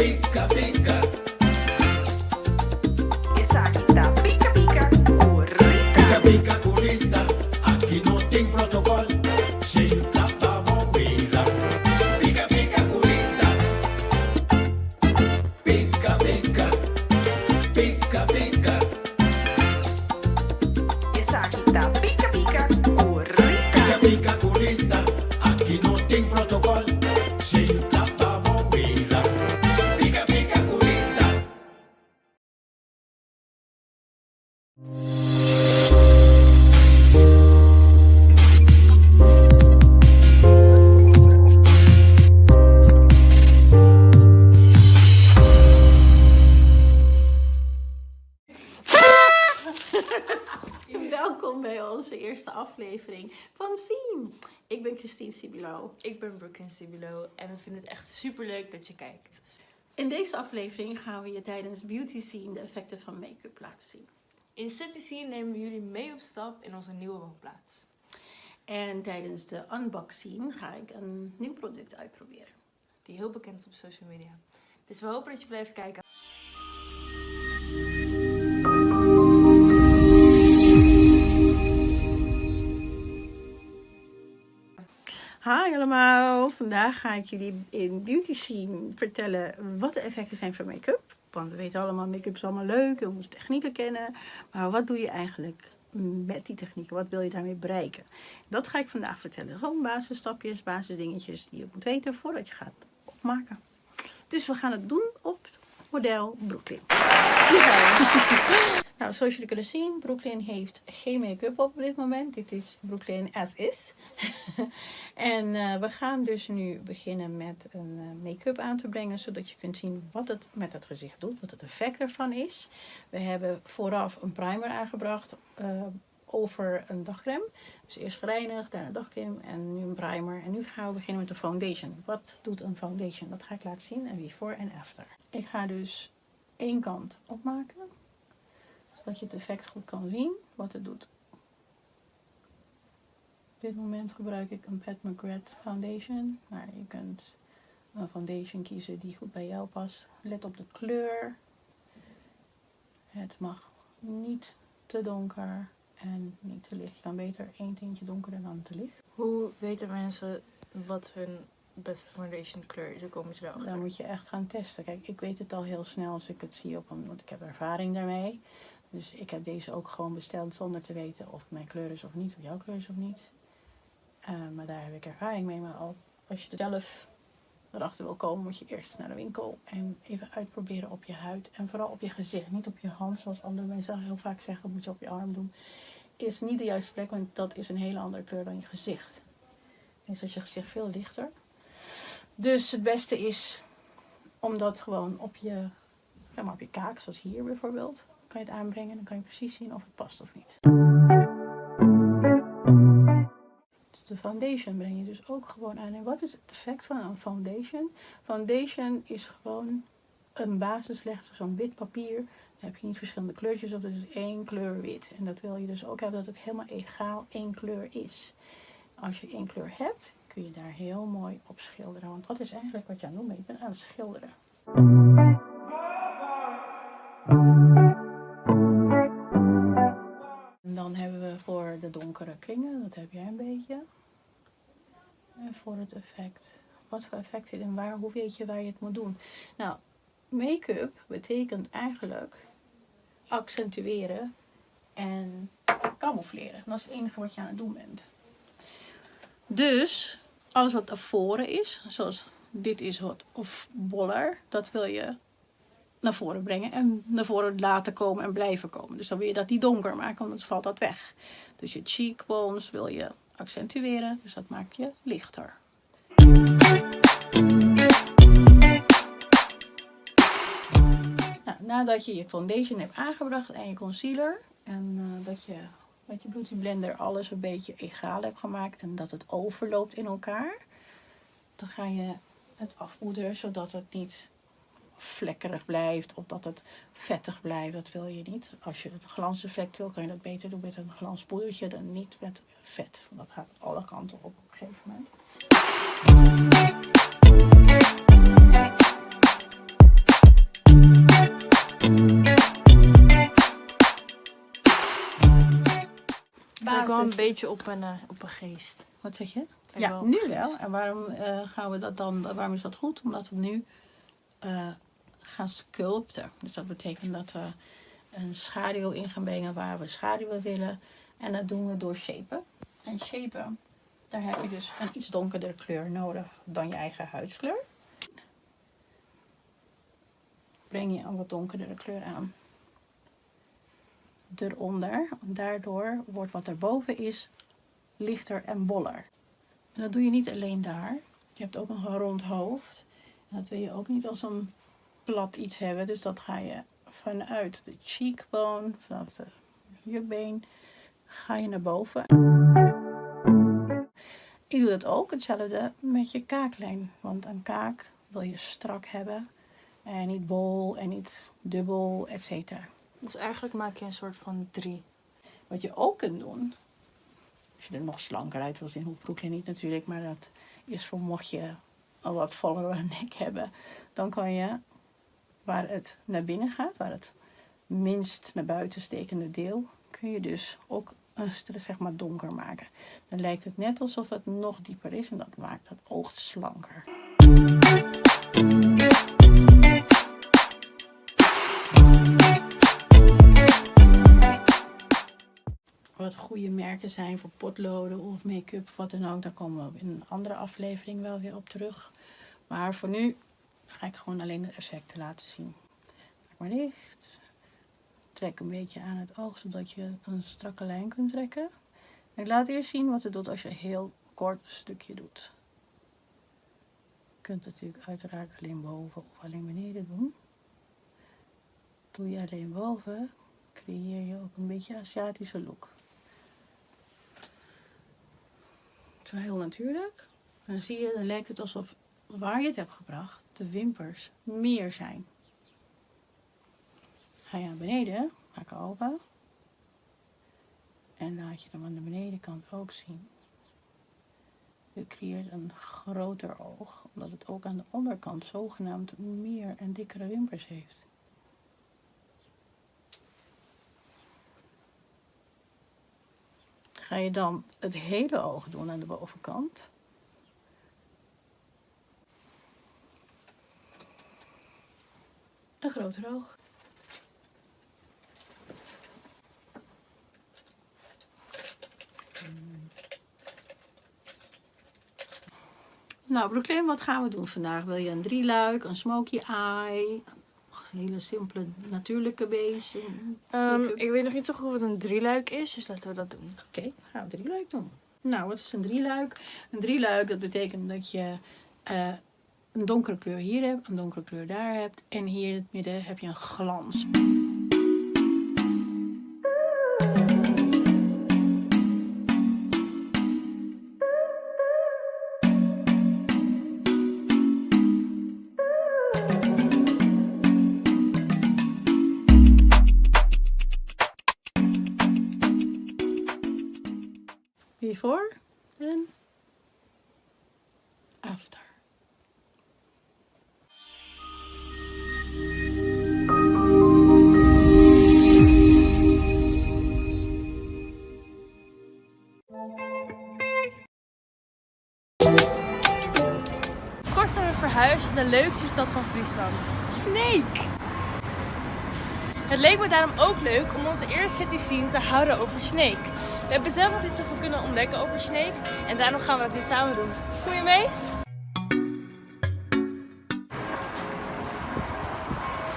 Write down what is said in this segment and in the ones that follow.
pica, pica. Essa aqui tá pica, pica, corrida. Pica, pica, curita. Aqui não tem protocolo. Senta pra bobeira. Pica, pica, curita. Pica, pica. Pica, pica. Essa aqui tá pica, pica, corrida. Pica, pica, curita. Aqui não tem protocolo. Senta pra bobeira. Pica, pica, curita. Welkom bij onze eerste aflevering van Zien. Ik ben Christine Sibilo. Ik ben Brooklyn Sibilo en we vinden het echt super leuk dat je kijkt. In deze aflevering gaan we je tijdens Beauty Scene de effecten van make-up laten zien. In City Scene nemen we jullie mee op stap in onze nieuwe woonplaats. En tijdens de unboxing ga ik een nieuw product uitproberen. Die heel bekend is op social media. Dus we hopen dat je blijft kijken. Hi allemaal, vandaag ga ik jullie in Beauty Scene vertellen wat de effecten zijn van make-up. Want we weten allemaal, make-up is allemaal leuk, we moeten technieken kennen. Maar wat doe je eigenlijk met die technieken? Wat wil je daarmee bereiken? Dat ga ik vandaag vertellen. Gewoon basisstapjes, basisdingetjes die je moet weten voordat je gaat opmaken. Dus we gaan het doen op model Brooklyn. Nou, zoals jullie kunnen zien, Brooklyn heeft geen make-up op dit moment. Dit is Brooklyn as is. En we gaan dus nu beginnen met een make-up aan te brengen, zodat je kunt zien wat het met het gezicht doet, wat het effect ervan is. We hebben vooraf een primer aangebracht over een dagcreme. Dus eerst gereinigd, daarna dagcreme en nu een primer. En nu gaan we beginnen met de foundation. Wat doet een foundation? Dat ga ik laten zien en before en after. Ik ga dus één kant opmaken, zodat je het effect goed kan zien wat het doet. Op dit moment gebruik ik een Pat McGrath foundation, maar je kunt een foundation kiezen die goed bij jou past. Let op de kleur. Het mag niet te donker en niet te licht. Je kan beter één tintje donkerder dan te licht. Hoe weten mensen wat hun beste foundation kleur is? Hoe komen ze erachter? Dan moet je echt gaan testen. Kijk, ik weet het al heel snel als ik het zie want ik heb ervaring daarmee. Dus ik heb deze ook gewoon besteld zonder te weten of het mijn kleur is of niet, of jouw kleur is of niet. Maar daar heb ik ervaring mee. Maar als je er zelf erachter wil komen, moet je eerst naar de winkel en even uitproberen op je huid. En vooral op je gezicht, niet op je hand, zoals andere mensen heel vaak zeggen, moet je op je arm doen. Is niet de juiste plek, want dat is een hele andere kleur dan je gezicht. Dan is je gezicht veel lichter. Dus het beste is om dat gewoon op je, zeg maar op je kaak, zoals hier bijvoorbeeld, kan je het aanbrengen. Dan kan je precies zien of het past of niet. Dus de foundation breng je dus ook gewoon aan. En wat is het effect van een foundation? Foundation is gewoon een basis, zo'n wit papier. Dan heb je niet verschillende kleurtjes op, dus één kleur wit. En dat wil je dus ook hebben, dat het helemaal egaal één kleur is. Als je één kleur hebt, kun je daar heel mooi op schilderen. Want dat is eigenlijk wat je aan het doen bent. Je bent aan het schilderen. En dan hebben we voor de donkere kringen, dat heb jij een beetje. En voor het effect. Wat voor effect zit en waar, hoe weet je waar je het moet doen? Nou, make-up betekent eigenlijk accentueren en camoufleren. Dat is het enige wat je aan het doen bent. Dus alles wat naar voren is, zoals dit is wat of boller, dat wil je naar voren brengen en naar voren laten komen en blijven komen. Dus dan wil je dat niet donker maken, want dan valt dat weg. Dus je cheekbones wil je accentueren, dus dat maak je lichter. Nou, nadat je je foundation hebt aangebracht en je concealer en dat je met je Beauty Blender alles een beetje egaal hebt gemaakt en dat het overloopt in elkaar, dan ga je het afpoederen zodat het niet vlekkerig blijft of dat het vettig blijft. Dat wil je niet. Als je het glanseffect wil, kan je dat beter doen met een glanspoedertje dan niet met vet. Want dat gaat alle kanten op een gegeven moment. een beetje op een geest. Wat zeg je? Lijkt Ja, wel nu precies. wel. En waarom gaan we dat dan? Waarom is dat goed? Omdat we nu gaan sculpten. Dus dat betekent dat we een schaduw in gaan brengen waar we schaduwen willen. En dat doen we door shapen. En shapen, daar heb je dus een iets donkerdere kleur nodig dan je eigen huidskleur. Breng je een wat donkerdere kleur aan. Eronder. Daardoor wordt wat erboven is lichter en boller. En dat doe je niet alleen daar. Je hebt ook nog een rond hoofd. En dat wil je ook niet als een plat iets hebben. Dus dat ga je vanuit de cheekbone, vanaf de jukbeen, ga je naar boven. Ik doe dat ook hetzelfde met je kaaklijn. Want een kaak wil je strak hebben. En niet bol en niet dubbel, etc. Dus eigenlijk maak je een soort van 3. Wat je ook kunt doen, als je er nog slanker uit wil zien, hoeft Brooklyn niet natuurlijk, maar dat is voor mocht je een wat vollere nek hebben, dan kan je waar het naar binnen gaat, waar het minst naar buiten stekende deel, kun je dus ook een zeg maar donker maken. Dan lijkt het net alsof het nog dieper is en dat maakt het oog slanker. Wat goede merken zijn voor potloden of make-up, wat dan ook. Daar komen we in een andere aflevering wel weer op terug. Maar voor nu ga ik gewoon alleen de effecten laten zien. Maak maar dicht. Trek een beetje aan het oog, zodat je een strakke lijn kunt trekken. En ik laat eerst zien wat het doet als je een heel kort stukje doet. Je kunt het natuurlijk uiteraard alleen boven of alleen beneden doen. Doe je alleen boven, creëer je ook een beetje Aziatische look. Het is wel heel natuurlijk. En dan zie je, dan lijkt het alsof waar je het hebt gebracht, de wimpers meer zijn. Ga je naar beneden, maak open. En laat je hem aan de benedenkant ook zien. Je creëert een groter oog, omdat het ook aan de onderkant zogenaamd meer en dikkere wimpers heeft. Ga je dan het hele oog doen aan de bovenkant. Een groter oog. Nou, Brooklyn, wat gaan we doen vandaag? Wil je een drieluik, een smoky eye, een hele simpele natuurlijke base? Ik weet nog niet zo goed wat een drieluik is, dus laten we dat doen. Oké, gaan we een drieluik doen. Nou, wat is een drieluik? Een drieluik, dat betekent dat je een donkere kleur hier hebt, een donkere kleur daar hebt en hier in het midden heb je een glans. Before and after. Kort zijn we verhuisd naar de leukste stad van Friesland, Sneek. Het leek me daarom ook leuk om onze eerste city scene te houden over Sneek. We hebben zelf nog niet zoveel kunnen ontdekken over Sneek en daarom gaan we het nu samen doen. Kom je mee?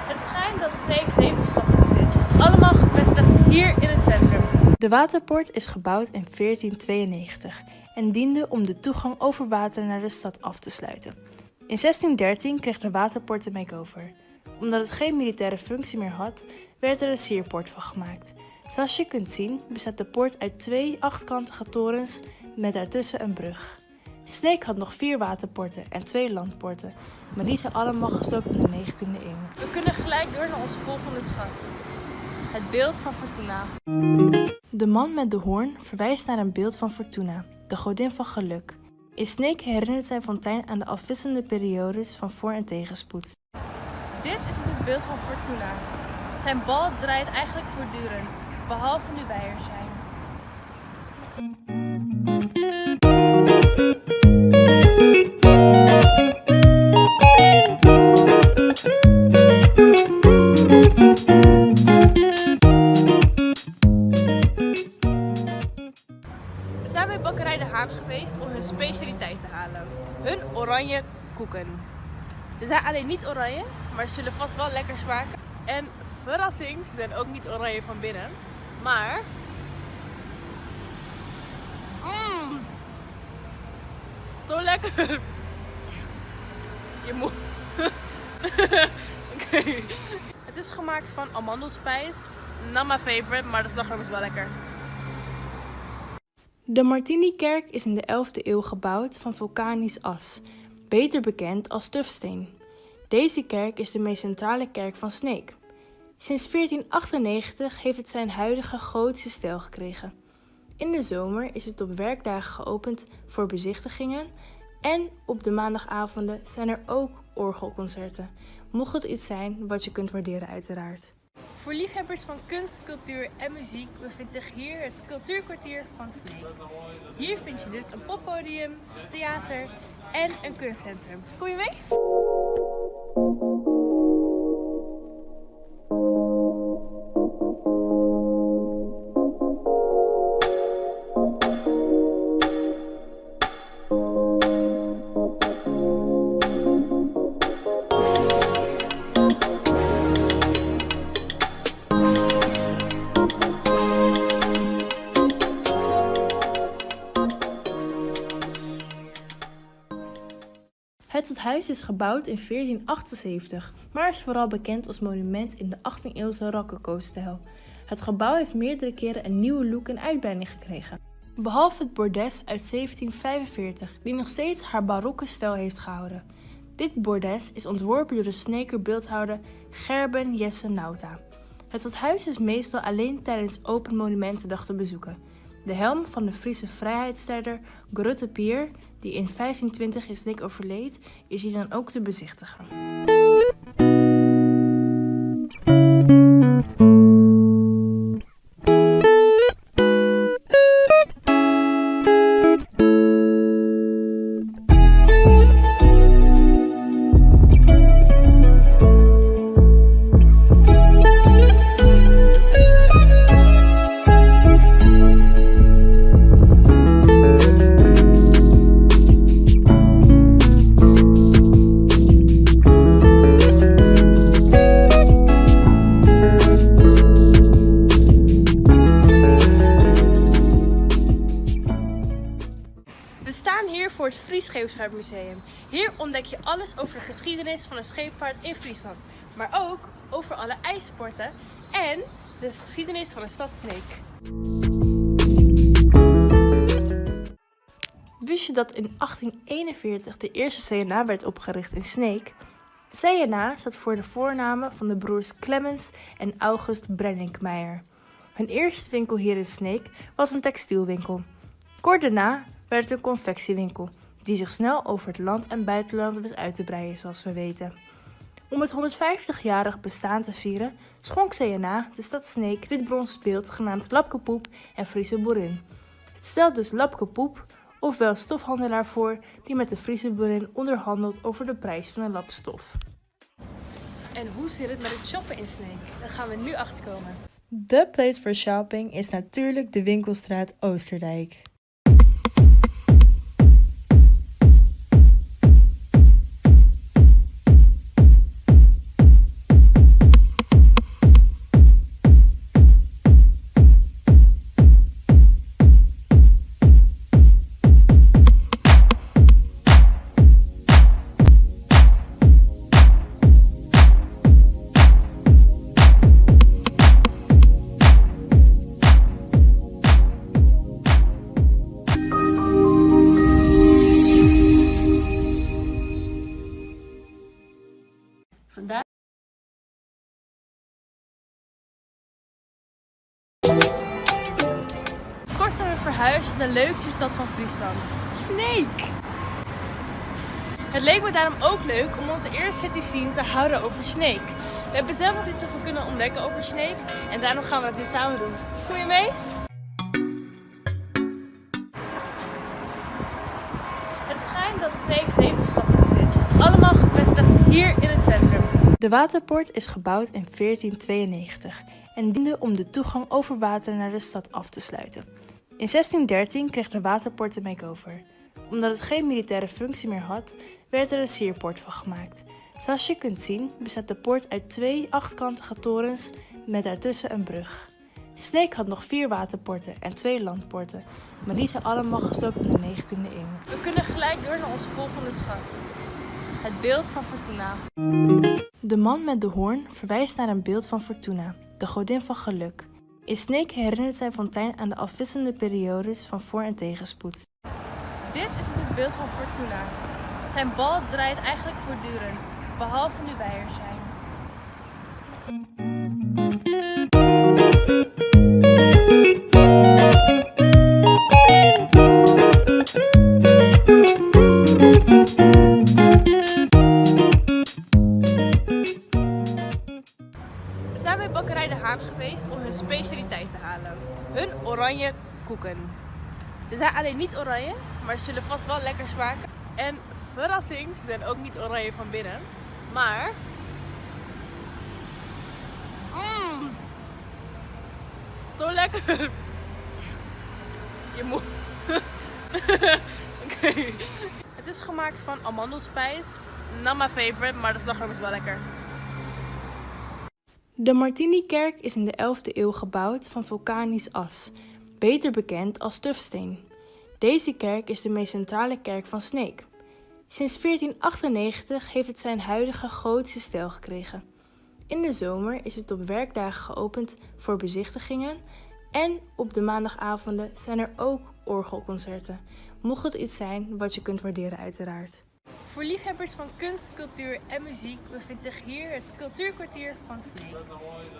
Het schijnt dat Sneek 7 schatten bezit, allemaal gevestigd hier in het centrum. De Waterpoort is gebouwd in 1492 en diende om de toegang over water naar de stad af te sluiten. In 1613 kreeg de Waterpoort een make-over. Omdat het geen militaire functie meer had, werd er een sierpoort van gemaakt. Zoals je kunt zien bestaat de poort uit 2 achtkantige torens met daartussen een brug. Sneek had nog 4 waterpoorten en 2 landpoorten, maar die zijn allemaal gesloopt in de 19e eeuw. We kunnen gelijk door naar onze volgende schat. Het beeld van Fortuna. De man met de hoorn verwijst naar een beeld van Fortuna, de godin van geluk. In Sneek herinnert zijn fontein aan de afwisselende periodes van voor- en tegenspoed. Dit is dus het beeld van Fortuna. Zijn bal draait eigenlijk voortdurend, behalve nu wij er zijn. halen. Hun oranje koeken. Ze zijn alleen niet oranje, maar ze zullen vast wel lekker smaken. En verrassing, ze zijn ook niet oranje van binnen. Maar... Zo lekker! Je moet... Oké. Het is gemaakt van amandelspijs. Not my favorite, maar de slagroom is wel lekker. De Martini-kerk is in de 11e eeuw gebouwd van vulkanisch as, beter bekend als tufsteen. Deze kerk is de meest centrale kerk van Sneek. Sinds 1498 heeft het zijn huidige gotische stijl gekregen. In de zomer is het op werkdagen geopend voor bezichtigingen en op de maandagavonden zijn er ook orgelconcerten. Mocht het iets zijn wat je kunt waarderen uiteraard. Voor liefhebbers van kunst, cultuur en muziek bevindt zich hier het Cultuurkwartier van Sneek. Hier vind je dus een poppodium, theater en een kunstcentrum. Kom je mee? Het stadhuis is gebouwd in 1478, maar is vooral bekend als monument in de 18e-eeuwse rococo-stijl. Het gebouw heeft meerdere keren een nieuwe look en uitbreiding gekregen. Behalve het bordes uit 1745, die nog steeds haar barokke stijl heeft gehouden. Dit bordes is ontworpen door de Sneeker beeldhouwer Gerben Jesse Nauta. Het stadhuis is meestal alleen tijdens Open Monumentendag te bezoeken. De helm van de Friese vrijheidsstrijder Grutte Pier, die in 1520 in Sneek overleed, is hier dan ook te bezichtigen. We staan hier voor het Fries Scheepvaartmuseum. Hier ontdek je alles over de geschiedenis van de scheepvaart in Friesland. Maar ook over alle ijssporten en de geschiedenis van de stad Sneek. Wist je dat in 1841 de eerste CNA werd opgericht in Sneek? CNA staat voor de voornamen van de broers Clemens en August Brenninkmeijer. Hun eerste winkel hier in Sneek was een textielwinkel. Kort daarna werd het een confectiewinkel, die zich snel over het land en buitenland wist uit te breiden, zoals we weten. Om het 150-jarig bestaan te vieren, schonk CNA de stad Sneek dit bronzen beeld genaamd Lapke Poep en Friese boerin. Het stelt dus Lapke Poep, ofwel stofhandelaar voor, die met de Friese boerin onderhandelt over de prijs van een lap stof. En hoe zit het met het shoppen in Sneek? Daar gaan we nu achterkomen. De place for shopping is natuurlijk de winkelstraat Oosterdijk. Kort zijn we verhuisd naar de leukste stad van Friesland, Sneek! Het leek me daarom ook leuk om onze eerste city scene te houden over Sneek. We hebben zelf nog niet zoveel kunnen ontdekken over Sneek en daarom gaan we het nu samen doen. Kom je mee? Het schijnt dat Sneek 7 schatten bezit, allemaal gevestigd hier in het centrum. De waterpoort is gebouwd in 1492 en diende om de toegang over water naar de stad af te sluiten. In 1613 kreeg de waterpoort een makeover. Omdat het geen militaire functie meer had, werd er een sierpoort van gemaakt. Zoals je kunt zien bestaat de poort uit 2 achtkantige torens met daartussen een brug. Sneek had nog 4 waterpoorten en 2 landpoorten, maar die zijn allemaal gesloopt in de 19e eeuw. We kunnen gelijk door naar onze volgende schat. Het beeld van Fortuna. De man met de hoorn verwijst naar een beeld van Fortuna, de godin van geluk. In Sneek herinnert zijn fontein aan de afwisselende periodes van voor- en tegenspoed. Dit is dus het beeld van Fortuna. Zijn bal draait eigenlijk voortdurend, behalve nu wij er zijn. We zijn bij bakkerij De Haan geweest om hun specialiteit te halen. Hun oranje koeken. Ze zijn alleen niet oranje, maar ze zullen vast wel lekker smaken. En verrassing, ze zijn ook niet oranje van binnen, maar... Zo lekker! Je moet... Oké. Het is gemaakt van amandelspijs. Not my favorite, maar de slagroom is wel lekker. De Martini-kerk is in de 11e eeuw gebouwd van vulkanisch as, beter bekend als tufsteen. Deze kerk is de meest centrale kerk van Sneek. Sinds 1498 heeft het zijn huidige gotische stijl gekregen. In de zomer is het op werkdagen geopend voor bezichtigingen en op de maandagavonden zijn er ook orgelconcerten. Mocht het iets zijn wat je kunt waarderen uiteraard. Voor liefhebbers van kunst, cultuur en muziek bevindt zich hier het Cultuurkwartier van Sneek.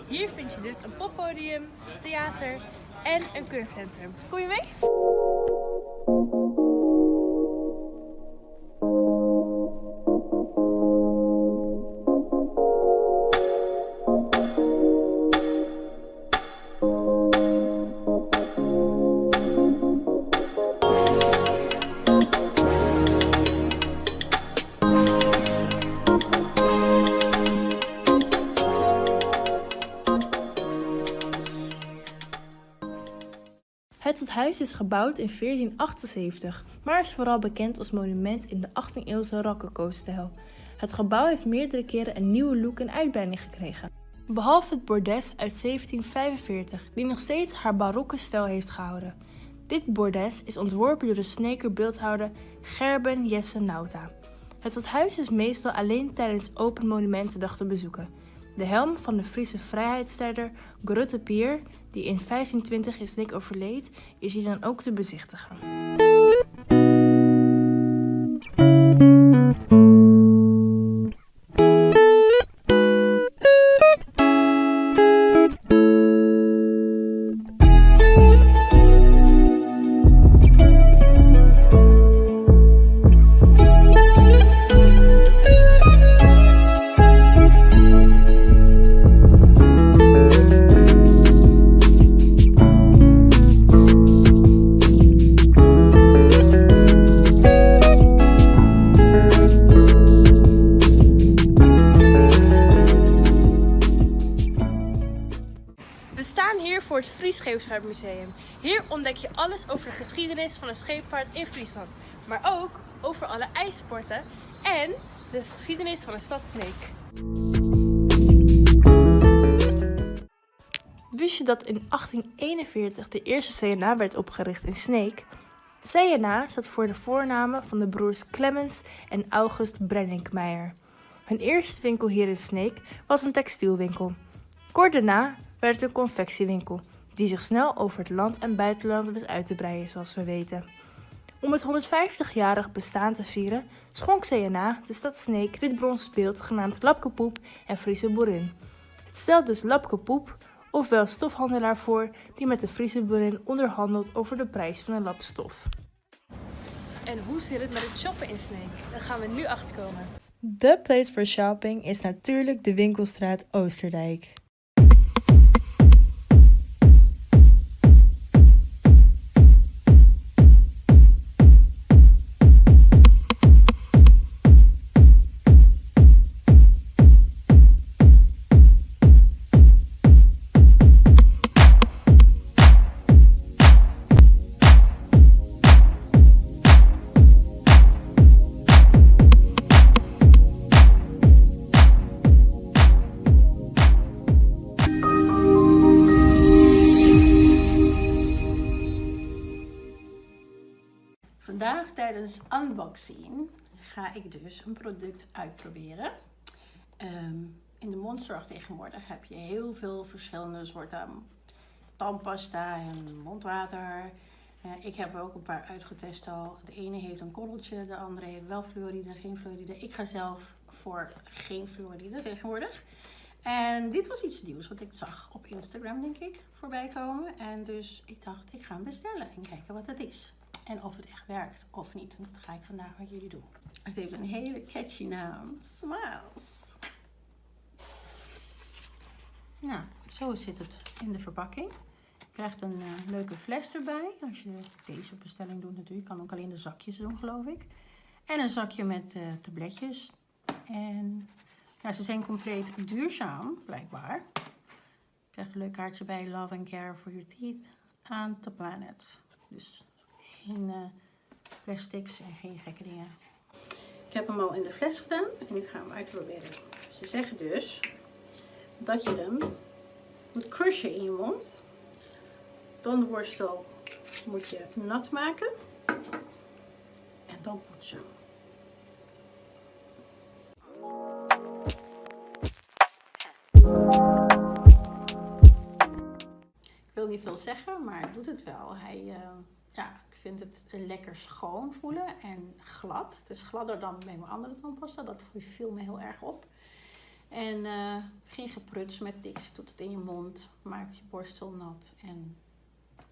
Hier vind je dus een poppodium, theater en een kunstcentrum. Kom je mee? Het stadhuis is gebouwd in 1478, maar is vooral bekend als monument in de 18e-eeuwse rococo-stijl. Het gebouw heeft meerdere keren een nieuwe look en uitbreiding gekregen. Behalve het bordes uit 1745, die nog steeds haar barokke stijl heeft gehouden. Dit bordes is ontworpen door de Sneeker beeldhouwer Gerben Jesse Nauta. Het stadhuis is meestal alleen tijdens Open Monumentendag te bezoeken. De helm van de Friese vrijheidsstrijder Grutte Pier, die in 1520 in Sneek overleed, is hier dan ook te bezichtigen. We staan hier voor het Fries Scheepvaartmuseum. Hier ontdek je alles over de geschiedenis van de scheepvaart in Friesland. Maar ook over alle ijsporten en de geschiedenis van de stad Sneek. Wist je dat in 1841 de eerste CNA werd opgericht in Sneek? CNA staat voor de voornamen van de broers Clemens en August Brenninkmeijer. Hun eerste winkel hier in Sneek was een textielwinkel. Kort daarna werd het een confectiewinkel, die zich snel over het land en buitenland wist uit te breiden, zoals we weten. Om het 150-jarig bestaan te vieren, schonk CNA de stad Sneek dit bronzen beeld genaamd Lapke Poep en Friese boerin. Het stelt dus Lapke Poep, ofwel stofhandelaar voor die met de Friese boerin onderhandelt over de prijs van een lap stof. En hoe zit het met het shoppen in Sneek? Daar gaan we nu achterkomen. De place for shopping is natuurlijk de winkelstraat Oosterdijk. tijdens unboxing ga ik dus een product uitproberen. In de mondzorg tegenwoordig heb je heel veel verschillende soorten tandpasta en mondwater. Ik heb er ook een paar uitgetest al. De ene heeft een korreltje, de andere heeft wel fluoride, geen fluoride. Ik ga zelf voor geen fluoride tegenwoordig. En dit was iets nieuws wat ik zag op Instagram, denk ik, voorbij komen. En dus ik dacht, ik ga hem bestellen en kijken wat het is. En of het echt werkt of niet. En dat ga ik vandaag met jullie doen. Het heeft een hele catchy naam. Smiles. Nou, zo zit het in de verpakking. Je krijgt een leuke fles erbij. Als je deze bestelling doet natuurlijk. Je kan ook alleen de zakjes doen, geloof ik. En een zakje met tabletjes. En ja, ze zijn compleet duurzaam, blijkbaar. Je krijgt een leuk kaartje bij. Love and care for your teeth and the planet. Dus geen plastics en geen gekke dingen. Ik heb hem al in de fles gedaan en ik ga hem uitproberen. Ze zeggen dus dat je hem moet crushen in je mond. Tandenborstel moet je nat maken en dan poetsen. Ik wil niet veel zeggen, maar het doet het wel. Ik vind het lekker schoon voelen en glad. Het is gladder dan bij mijn andere tandpasta. Dat viel me heel erg op. En geen gepruts met niks. Je doet het in je mond, maakt je borstel nat en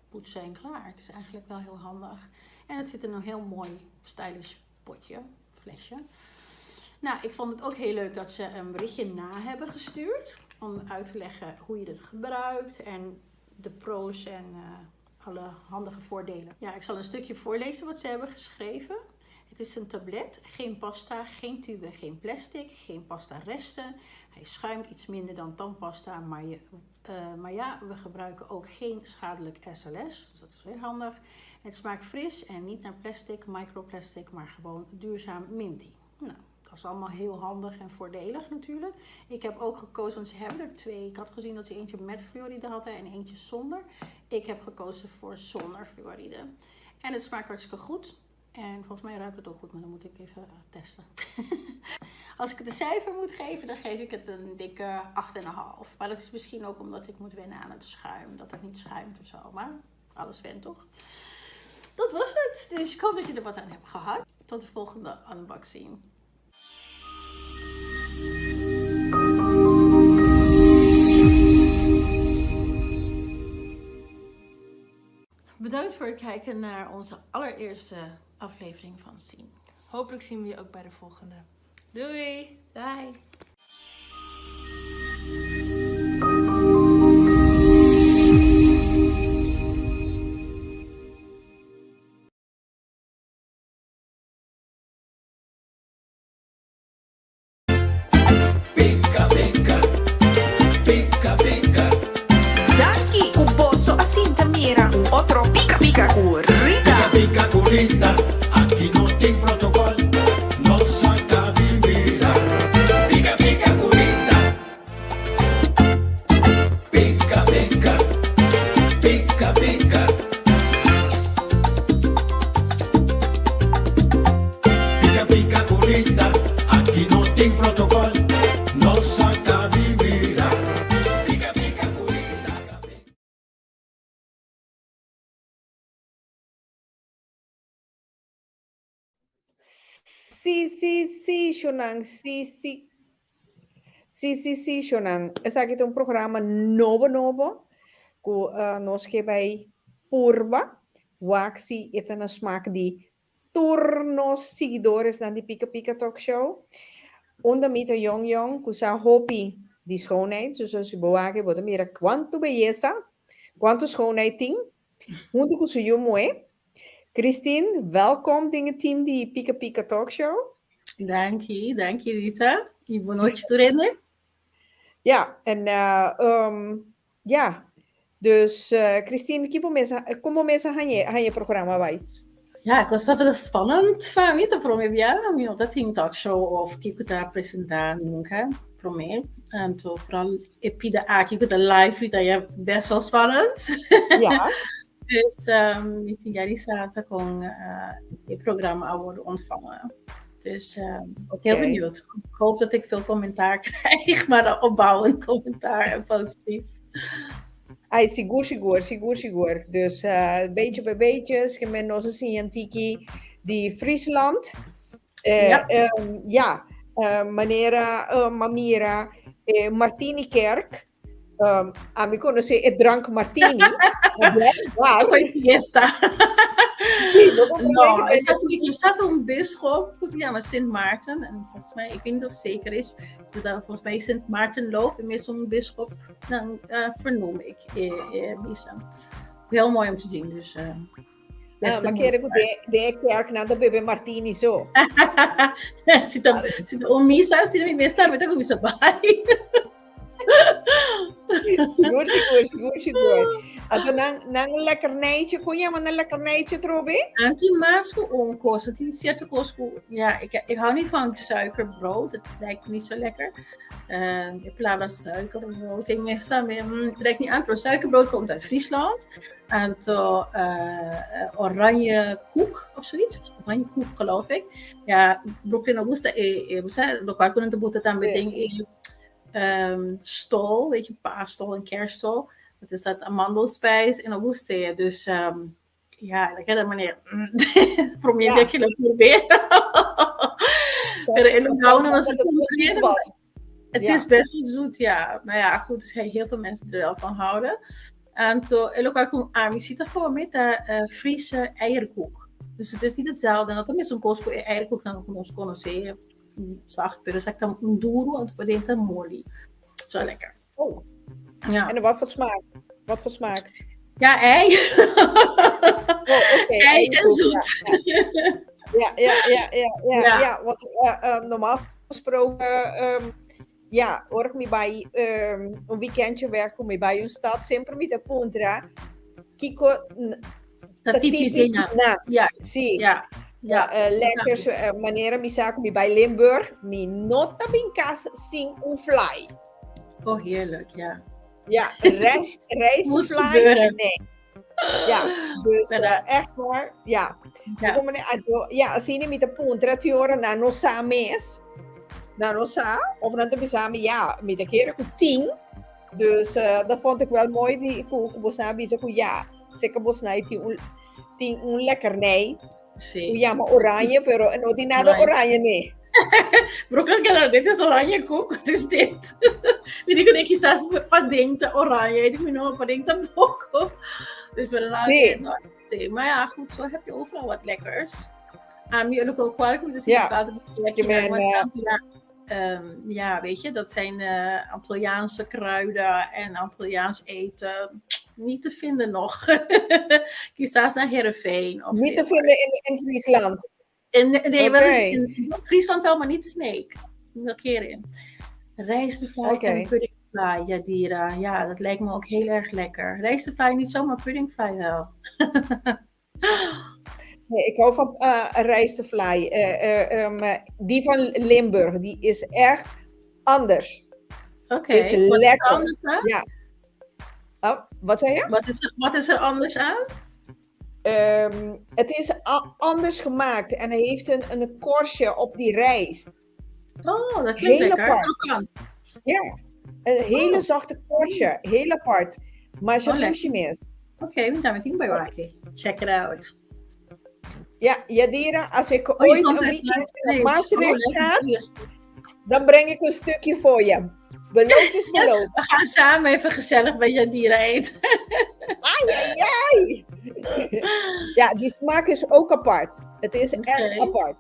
poetsen en klaar. Het is eigenlijk wel heel handig. En het zit in een heel mooi stylish potje, flesje. Nou, ik vond het ook heel leuk dat ze een berichtje na hebben gestuurd. Om uit te leggen hoe je het gebruikt en de pro's en alle handige voordelen. Ja, ik zal een stukje voorlezen wat ze hebben geschreven. Het is een tablet, geen pasta, geen tube, geen plastic, geen pasta resten. Hij schuimt iets minder dan tandpasta, maar ja, we gebruiken ook geen schadelijk SLS. Dus dat is weer handig. Het smaakt fris en niet naar plastic, microplastic, maar gewoon duurzaam minty. Nou, dat is allemaal heel handig en voordelig natuurlijk. Ik heb ook gekozen, want ze hebben er 2. Ik had gezien dat ze eentje met fluoride hadden en eentje zonder. Ik heb gekozen voor zonder fluoride. En het smaakt hartstikke goed. En volgens mij ruikt het ook goed, maar dan moet ik even testen. Als ik het een cijfer moet geven, dan geef ik het een dikke 8,5. Maar dat is misschien ook omdat ik moet wennen aan het schuim. Dat het niet schuimt of zo, maar alles went toch? Dat was het. Dus ik hoop dat je er wat aan hebt gehad. Tot de volgende unboxing. Bedankt voor het kijken naar onze allereerste aflevering van Zien. Hopelijk zien we je ook bij de volgende. Doei! Bye! Pica, pica, pica, pica. Daqui o bolso assim mira. Outro pica pica corrida. Pica, pica, curita. Aquí no tem protocolo. No saca vivira. Pica, pica, curita. Pica, pica, pica, pica. Pica, pica, curita. Aquí no tem protocolo. No saca vivira. Pica, pica, curita. Sí, Shonang, sí. Sí, Shonang. Esse aqui tem um programa novo, que nós que vai purba, waxi, e tem a smaak die turnos seguidores dan die Pika Pika Talk Show. Onder met de jong, que sa hopi die schoonheid, zoals je bewaken, wordt meer quanto belleza, quanto schoonheid ting, muito que suyo moe. Christine, welkom in het team die Pika Pika Talk Show. Dank je Rita. E boa noite, Turene. Ja, en dus Christine, como mesa hanje programma vai? Ja, ik was dat spannend para mim, para mim, minha dat tem talk show of que eu apresentar nunca, para mim. En vooral epida que eu live, dat je best wel spannend. Ja. dus die zaten kon die programma worden ontvangen. Dus heel benieuwd. Ik hoop dat ik veel commentaar krijg, maar dan opbouwend commentaar en positief. Ai, sigur. Dus beetje bij beetje, je bent nog eens in Antiki, die Friesland. Meneer Mamira, Martinikerk. We kunnen zeggen, ik drank Martini. Wow. Fiesta. No, er staat een bisschop, ja, maar Sint Maarten. En volgens mij, ik weet niet of het zeker is, dat volgens mij Sint Maarten loopt en met zo'n bisschop, dan vernoem ik misa. Heel mooi om te zien, dus... maar kijk, de kerk naar de Bebe Martini zo. Zit om misa, zit er misa, met een misa bij. Sigur. Ato nang lekkernijtje, kon je maar een lekkernijtje troben? Anti-maasco onkost, dat is zeer ja, ik hou niet van suikerbrood, dat lijkt me niet zo lekker. Ik plaat dat suikerbrood, ik meestal het lijkt niet aan, maar suikerbrood komt uit Friesland. En toen oranje koek of zoiets, oranje koek geloof ik. Ja, Brooklyn Augusta, lo qual kunnen de boete dan met dingen stol, weet je, paastol en kerststol. Dat is dat amandelspijs in Augusta. Dus ja, dat kan dat meneer. Probeer dat je dat probeert. Het is best wel zoet, ja. Maar ja, goed, dus heel veel mensen er wel van houden. En toen, je ziet er gewoon met de Friese eierkoek. Dus het is niet hetzelfde. Dat er met zo'n Costco eierkoek dan ons kunnen zien. Zacht, dus ik dan een duro en toen denk ik moli. Zo lekker. Oh. Ja. En wat voor smaak? Wat voor smaak? Ja, ei. Okay. Ei en zoet. Ja. Want normaal gesproken, hoor ik me bij een weekendje werken me bij een stad, sempre met de puntra. Kiko, dat typisch ding. Ja, zie. Ja, lekkers, manieren me zaken me bij Limburg, me nota binkas sing un fly. Oh, heerlijk, ja. Ja, rijstfly, nee. Ja, dus echt waar, ja. Ja, als je met de puntra te horen naar Nosa mes, naar Nosa, of dan te besamen, ja, met de keren 10. Dus dat vond ik wel mooi, die koek, bosabi, zo ja, zeker bosnij, die een lekkernij. Ja, maar oranje, pero no die nada oranje, nee. Brooklyn, dit is oranje koek, wat is dit? Weet ik niet, quizás padinta oranje, ik weet nog padinta boko. Dus we nee. Maar ja, goed, zo heb je overal wat lekkers. Je ook al kwalk met de ja, weet je, dat zijn Antilliaanse kruiden en Antilliaans eten. Niet te vinden nog. Quizás naar Heerenveen. Of niet te vinden in Friesland. Nee, wel eens in Friesland wel, maar niet Sneek. Nog keer in. Rijstefly en puddingfly, Jadira. Ja, dat lijkt me ook heel erg lekker. Rijstefly niet zo, maar puddingfly wel. Nee, ik hou van rijstefly. Die van Limburg, die is echt anders. Oké. Is lekker. Ja. Oh, wat zei je? Wat is er anders aan? Het is anders gemaakt en hij heeft een korstje op die rijst. Oh, dat klinkt lekker. Ja, een hele zachte korstje, heel apart. Maar je mis. Oké, dan met die bij wachten. Check it out. Ja, Jadira, als ik ooit een weekend naar Maastricht ga, dan breng ik een stukje voor je. Beloofd is beloofd. We gaan samen even gezellig bij Jadira eten. Ai. Ja, die smaak is ook apart. Het is echt apart.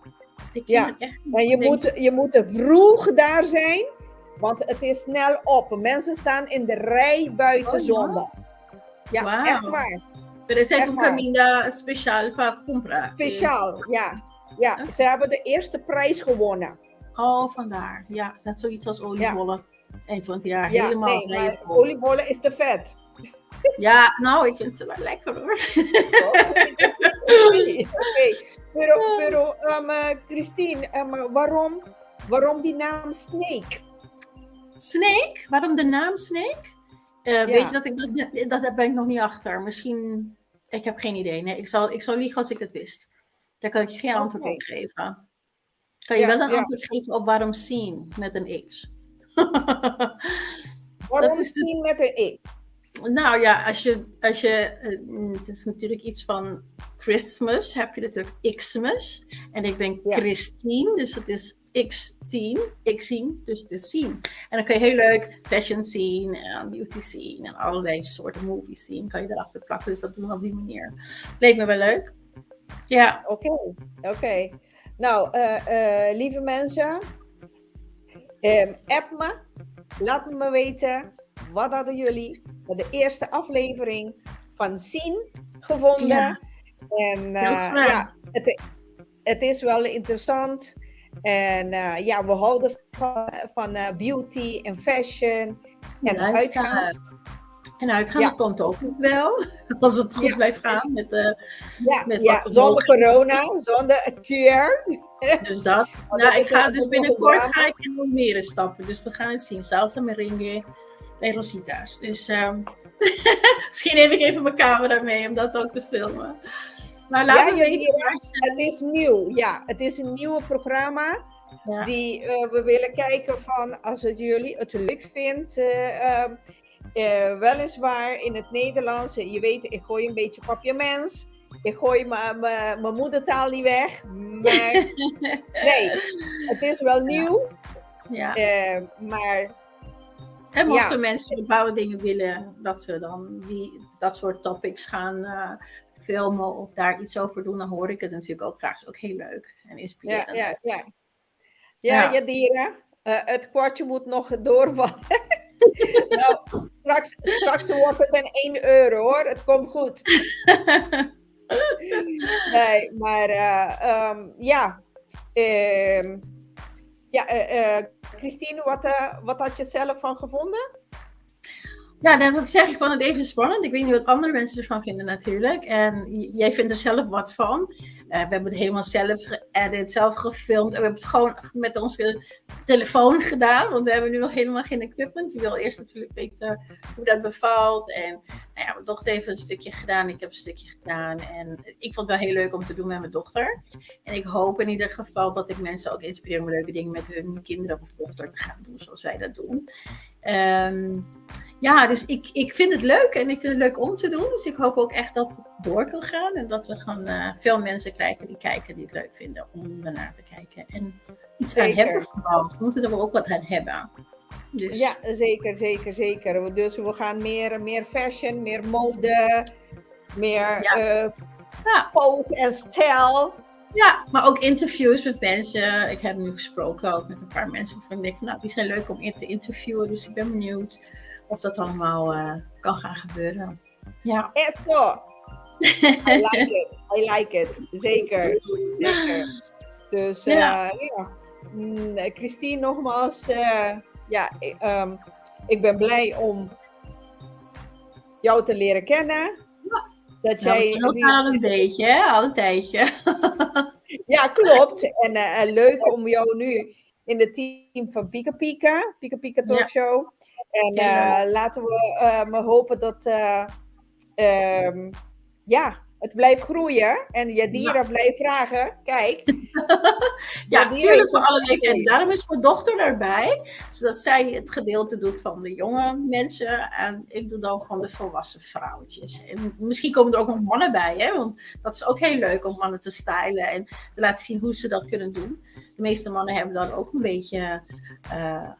Ja, en je moet vroeg daar zijn, want het is snel op. Mensen staan in de rij buiten zondag. Ja, echt waar. Er is een caminda speciaal voor compra. Speciaal, ja. Ze hebben de eerste prijs gewonnen. Oh, vandaar. Ja, dat is zoiets als oliebollen. Eind van het jaar. Ja, helemaal nee, maar oliebollen is te vet. Ja, nou, ik vind ze wel lekker hoor. Oké. Pero Christine, waarom die naam Snake? Snake? Waarom de naam Snake? Weet je dat daar ben ik nog niet achter. Misschien Ik heb geen idee. Nee, ik zou liegen als ik het wist. Daar kan ik je geen antwoord Oké. op geven. Kan je Ja, wel een ja. antwoord geven op waarom scene met een X? Waarom is dus, zien met een X? nou ja, het is natuurlijk iets van Christmas, heb je natuurlijk Xmas. En ik denk Ja. Christine, dus het is X10, Xine, dus het is scene. En dan kun je heel leuk fashion scene en beauty scene en allerlei soorten movie scene kan je erachter plakken. Dus dat doen we op die manier. Leek me wel leuk. Ja. Oké. Nou, lieve mensen, app me. Laat me weten, wat hadden jullie bij de eerste aflevering van Zien gevonden? Ja. En Heel graag. ja, het is wel interessant. En ja, we houden van beauty en fashion en uitgaan. En uitgaan Ja. dat komt ook nog wel, als het goed Ja. blijft gaan met Ja, wat we zonder mogen. corona, zonder cure. Dus dat. dat Nou, ik is ga wel- dus dat is binnenkort wel ga ik in Almere stappen, dus we gaan het zien. Salsa, merengue en Rosita's. Dus misschien neem ik even mijn camera mee om dat ook te filmen. Maar laat me weten. Jadira, het is nieuw. Ja, het is een nieuwe programma. Ja. Die we willen kijken van als het jullie het leuk vindt. Weliswaar in het Nederlands. Je weet, ik gooi een beetje papiaments. Ik gooi mijn moedertaal niet weg. Maar nee, het is wel nieuw. Ja. Maar En mochten Ja. mensen bepaalde dingen willen, dat ze dan dat soort topics gaan filmen of daar iets over doen, dan hoor ik het natuurlijk ook graag. Is ook heel leuk en inspirerend. ja, Ja. Jadira. Het kwartje moet nog doorvallen. Nou, straks wordt het een 1 euro hoor. Het komt goed. Nee, maar Christine, wat had je zelf van gevonden? Ja, dan zeg ik van het even spannend. Ik weet niet wat andere mensen ervan vinden natuurlijk. En jij vindt er zelf wat van. We hebben het helemaal zelf geëdit, zelf gefilmd. En we hebben het gewoon met onze telefoon gedaan. Want we hebben nu nog helemaal geen equipment. Je wil eerst natuurlijk weten hoe dat bevalt. En nou ja, mijn dochter heeft een stukje gedaan. Ik heb een stukje gedaan. En ik vond het wel heel leuk om te doen met mijn dochter. En ik hoop in ieder geval dat ik mensen ook inspireer om leuke dingen met hun kinderen of dochter te gaan doen. Zoals wij dat doen. Ja, dus ik vind het leuk en ik vind het leuk om te doen. Dus ik hoop ook echt dat het door kan gaan. En dat we gewoon veel mensen krijgen die het leuk vinden om ernaar te kijken. En iets aan Zeker. hebben gewoon. We moeten er wel ook wat aan hebben. Dus, Ja, zeker. Dus we gaan meer fashion, meer mode, meer Ja. pose en stijl. ja, maar ook interviews met mensen. Ik heb nu gesproken ook met een paar mensen waarvan ik denk, nou, die zijn leuk om in te interviewen. Dus ik ben benieuwd of dat allemaal kan gaan gebeuren. Ja. Esto. I like it. Zeker. Dus Ja. Christine, nogmaals, ik ben blij om jou te leren kennen. Dat jij al een beetje, hè? Al een tijdje. Ja, klopt. En leuk om jou nu in het team van Pika Pika Talkshow. En laten we maar hopen dat het blijft groeien. En Jadira blijft vragen. Kijk. Ja, Jadira natuurlijk voor heeft alle een leeftijden. Daarom is mijn dochter erbij. Zodat zij het gedeelte doet van de jonge mensen. En ik doe dan gewoon de volwassen vrouwtjes. En misschien komen er ook nog mannen bij. Hè? Want dat is ook heel leuk om mannen te stylen. En te laten zien hoe ze dat kunnen doen. De meeste mannen hebben dan ook een beetje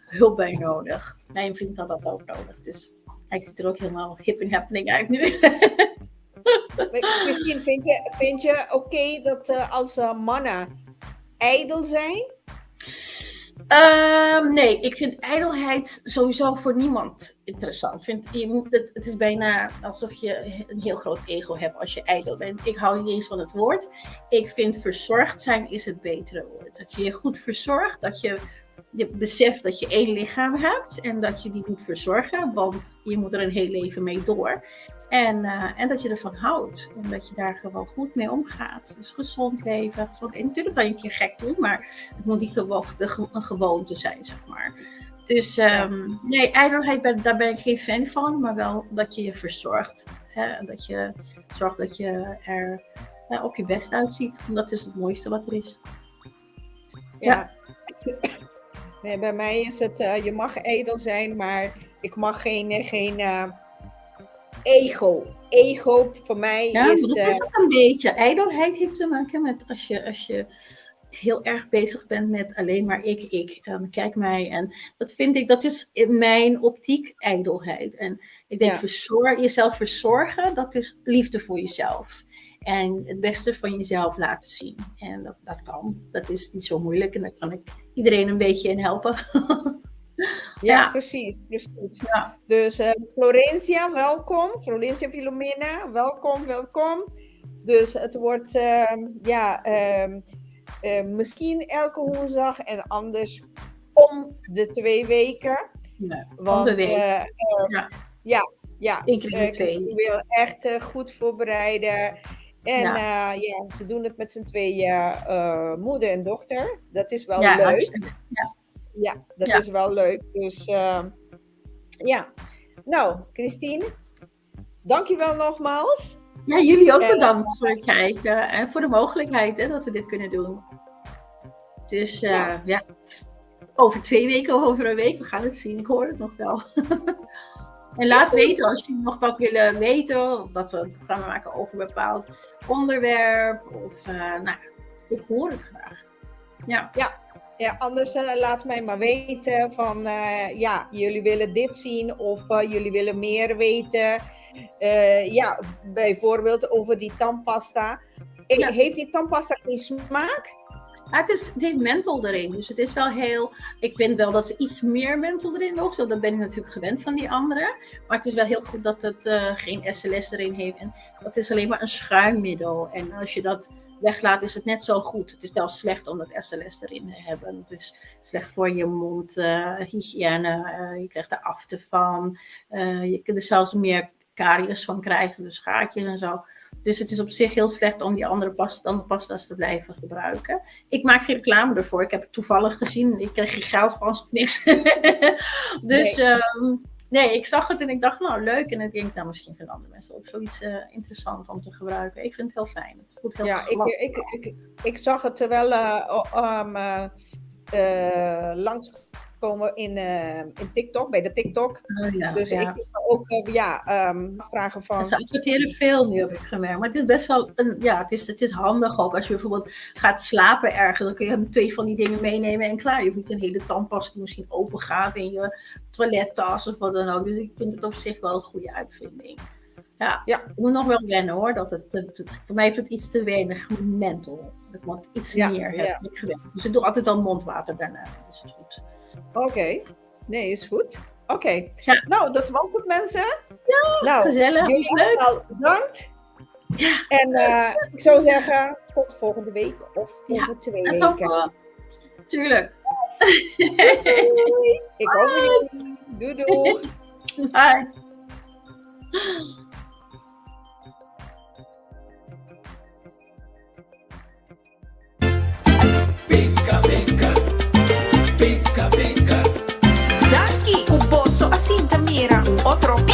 hulp bij nodig. Mijn vriend had dat ook nodig. Dus hij ziet er ook helemaal hip en happening uit nu. Christine, vind je oké dat als mannen ijdel zijn? Nee, ik vind ijdelheid sowieso voor niemand interessant. Het is bijna alsof je een heel groot ego hebt als je ijdel bent. Ik hou niet eens van het woord. Ik vind verzorgd zijn is het betere woord. Dat je je goed verzorgt, dat je beseft dat je één lichaam hebt en dat je die moet verzorgen, want je moet er een heel leven mee door. En dat je ervan houdt. En dat je daar gewoon goed mee omgaat. Dus gezond leven. En natuurlijk kan je een keer gek doen. Maar het moet niet een gewoonte zijn, zeg maar. Dus nee, ijdelheid, daar ben ik geen fan van, maar wel dat je je verzorgt. Hè? Dat je zorgt dat je er op je best uitziet. Want dat is het mooiste wat er is. Ja. Nee, bij mij is het, je mag ijdel zijn, maar ik mag geen ego. Ego voor mij Ja, is... dat is ook een beetje. Ijdelheid heeft te maken met als je heel erg bezig bent met alleen maar ik. Kijk mij. En dat is in mijn optiek ijdelheid. En ik denk, jezelf verzorgen, dat is liefde voor jezelf. En het beste van jezelf laten zien. En dat kan. Dat is niet zo moeilijk. En daar kan ik iedereen een beetje in helpen. Ja, precies. Ja. Dus Florencia, welkom. Florencia Filomena, welkom. Dus het wordt misschien elke woensdag en anders om de 2 weken. Nee, Want, om de week. Ja, Eén keer in de 2. ik wil echt goed voorbereiden. En ze doen het met z'n 2, moeder en dochter. Dat is wel leuk. Ja, dat is wel leuk. Dus Nou, Christine, dankjewel nogmaals. Ja, jullie ook bedankt voor het kijken en voor de mogelijkheid dat we dit kunnen doen. Dus over 2 weken of over een week, we gaan het zien. Ik hoor het nog wel. En laat weten als jullie nog wat willen weten, of dat we een programma maken over een bepaald onderwerp. Of, ik hoor het graag. Ja, anders laat mij maar weten van, jullie willen dit zien of jullie willen meer weten. Bijvoorbeeld over die tandpasta. Heeft die tandpasta geen smaak? Het heeft menthol erin, dus het is wel heel... Ik vind wel dat ze iets meer menthol erin mogen, zo dat ben ik natuurlijk gewend van die andere. Maar het is wel heel goed dat het geen SLS erin heeft. En dat is alleen maar een schuimmiddel. En als je dat weglaat, is het net zo goed. Het is wel slecht om dat SLS erin te hebben. Het is slecht voor je mondhygiëne. Je krijgt er afte van. Je kunt er zelfs meer karies van krijgen, dus gaatjes en zo. Dus het is op zich heel slecht om die andere pasta's te blijven gebruiken. Ik maak geen reclame ervoor. Ik heb het toevallig gezien. Ik kreeg geen geld van of niks. Dus ik zag het en ik dacht, nou leuk. En ik denk, misschien vinden andere mensen ook zoiets interessant om te gebruiken. Ik vind het heel fijn. Het voelt heel glad. Ik zag het terwijl langskomen in TikTok, bij de TikTok. Dus ik heb ook vragen van... Ze adverteren veel nu, heb ik gemerkt. Maar het is best wel het is handig ook. Als je bijvoorbeeld gaat slapen ergens, dan kun je 2 van die dingen meenemen en klaar. Je hoeft niet een hele tandpasta die misschien open gaat in je toilettas of wat dan ook. Dus ik vind het op zich wel een goede uitvinding. Ja, ik moet nog wel wennen hoor. Voor mij heeft het iets te weinig menthol. Het moet iets meer hebben. Dus ik doe altijd wel mondwater daarna. Dus dat is goed. Oké. Nee, is goed. Oké. Nou, dat was het mensen. Ja, gezellig. Jullie allemaal bedankt. Ja. En ik zou zeggen, tot volgende week of over 2 weken. Tuurlijk. Doei. Ik hoop jullie. Doei. Bye. Pica, pica, pica, pica. Daqui o bolso assim, Tamira. Outro pica.